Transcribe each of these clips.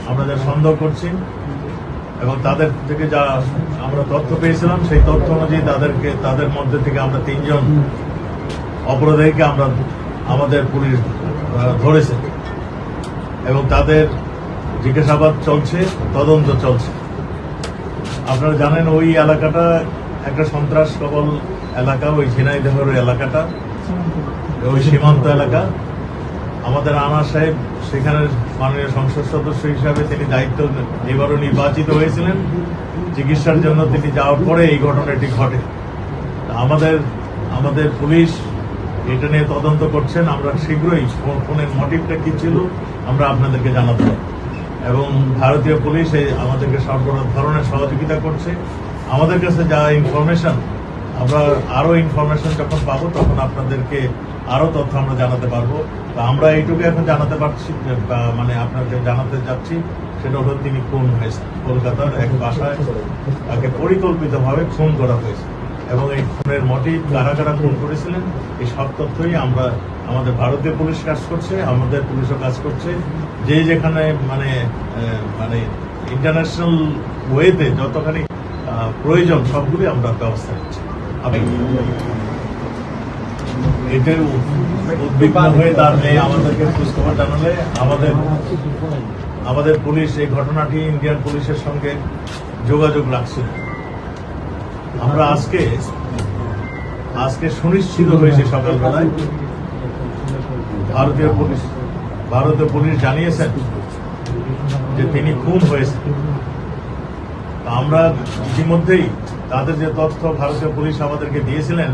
আমরা যা সন্দেহ করছি এবং তাদের থেকে যা আমরা তথ্য পেয়েছিলাম সেই তথ্য অনুযায়ী তাদের মধ্যে থেকে আমরা 3 জন অপরাধীকে আমরা আমাদের পুলিশ ধরেছে এবং তাদের জিজ্ঞাসাবাদ চলছে, তদন্ত চলছে। আপনারা জানেন ওই এলাকাটা একটা সন্ত্রাস কবল এলাকা, ওই ঝিনাইদহের এলাকাটা, ওই সীমান্ত এলাকা। আমাদের আনা সাহেব সেখানে মাননীয় সংসদ সদস্য হিসাবে তিনি দায়িত্ব এবারও নির্বাচিত হয়েছিলেন। চিকিৎসার জন্য তিনি যাওয়ার পরে এই ঘটনাটি ঘটে। আমাদের পুলিশ এটা নিয়ে তদন্ত করছেন। আমরা শীঘ্রই ফোনের মোটিভটা কি ছিল আমরা আপনাদেরকে জানাবো এবং ভারতীয় পুলিশ আমাদেরকে সব ধরনের সহযোগিতা করছে। আমাদের কাছে যা ইনফরমেশন, আমরা আরো ইনফরমেশন যখন পাবো তখন আপনাদেরকে আরো তথ্য আমরা জানাতে পারবো। তো আমরা এইটুকু এখন জানাতে পারছি, মানে আপনাকে জানাতে যাচ্ছি, সেটা হলো তিনি খুন হয়েছে। কলকাতার এক বাসায় তাকে পরিকল্পিতভাবে খুন করা হয়েছে এবং এই খুনের মোটিভ কারা কারা খুন করেছিলেন এই সব তথ্যই আমাদের ভারতীয় পুলিশ কাজ করছে, আমাদের পুলিশও কাজ করছে। যে যেখানে মানে ইন্টারন্যাশনাল ওয়েতে যতখানি প্রয়োজন সবগুলি আমরা ব্যবস্থা নিচ্ছি। এতে উদ্বিগ্ন হয়ে তার মেয়ে আমাদেরকে খোঁজখবর জানালে আমাদের পুলিশ এই ঘটনাটি ইন্ডিয়ান পুলিশের সঙ্গে যোগাযোগ রাখছিল। আমরা আজকে সুনিশ্চিত হয়েছে সকালবেলায় ভারতীয় পুলিশ জানিয়েছেন যে তিনি খুন হয়েছেন। আমরা ইতিমধ্যেই তাদের যে তথ্য ভারতীয় পুলিশ আমাদেরকে দিয়েছিলেন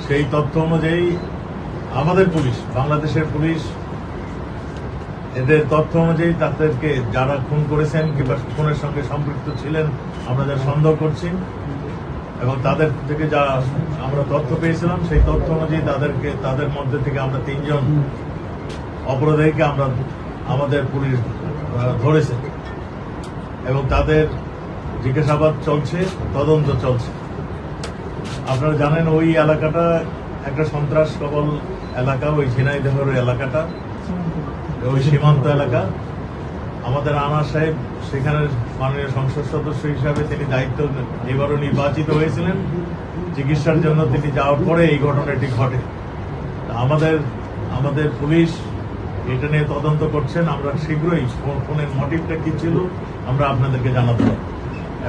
সেই তথ্য অনুযায়ী আমাদের পুলিশ, বাংলাদেশের পুলিশ, এদের তথ্য অনুযায়ী তাদেরকে যারা খুন করেছেন কিংবা খুনের সঙ্গে সম্পৃক্ত ছিলেন আমরা যা সন্দেহ করছি এবং তাদের থেকে যা আমরা তথ্য পেয়েছিলাম সেই তথ্য অনুযায়ী তাদের মধ্যে থেকে আমরা 3 জন অপরাধীকে আমরা আমাদের পুলিশ ধরেছে এবং তাদের জিজ্ঞাসাবাদ চলছে, তদন্ত চলছে। আপনারা জানেন ওই এলাকাটা একটা সন্ত্রাস কবল এলাকা, ওই ঝিনাইদহের এলাকাটা, ওই সীমান্ত এলাকা। আমাদের আনা সাহেব সেখানে মাননীয় সংসদ সদস্য হিসাবে তিনি দায়িত্ব এবারও নির্বাচিত হয়েছিলেন। চিকিৎসার জন্য তিনি যাওয়ার পরে এই ঘটনাটি ঘটে। আমাদের পুলিশ এটা নিয়ে তদন্ত করছেন। আমরা শীঘ্রই ফোনের মোটিভটা কি ছিল আমরা আপনাদেরকে জানাবো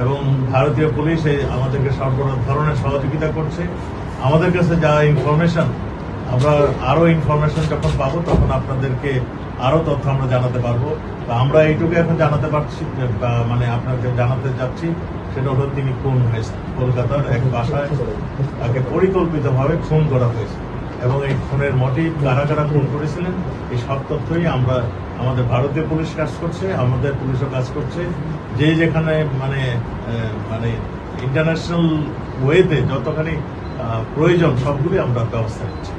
এবং ভারতীয় পুলিশ আমাদেরকে সব ধরনের সহযোগিতা করছে। আমাদের কাছে যা ইনফরমেশন, আমরা আরো ইনফরমেশন যখন পাবো তখন আপনাদেরকে আরো তথ্য আমরা জানাতে পারবো। তো আমরা এইটুকু এখন জানাতে পারছি, মানে আপনাকে জানাতে যাচ্ছি, সেটা হলো তিনি খুন হয়েছে। কলকাতার এক বাসায় তাকে পরিকল্পিতভাবে খুন করা হয়েছে এবং এই খুনের মোটিভ কারা কারা খুন করেছিলেন এই সব তথ্যই আমাদের ভারতীয় পুলিশ কাজ করছে, আমাদের পুলিশও কাজ করছে। যে যেখানে মানে ইন্টারন্যাশনাল ওয়েতে যতখানি প্রয়োজন সবগুলি আমরা ব্যবস্থা নিচ্ছি।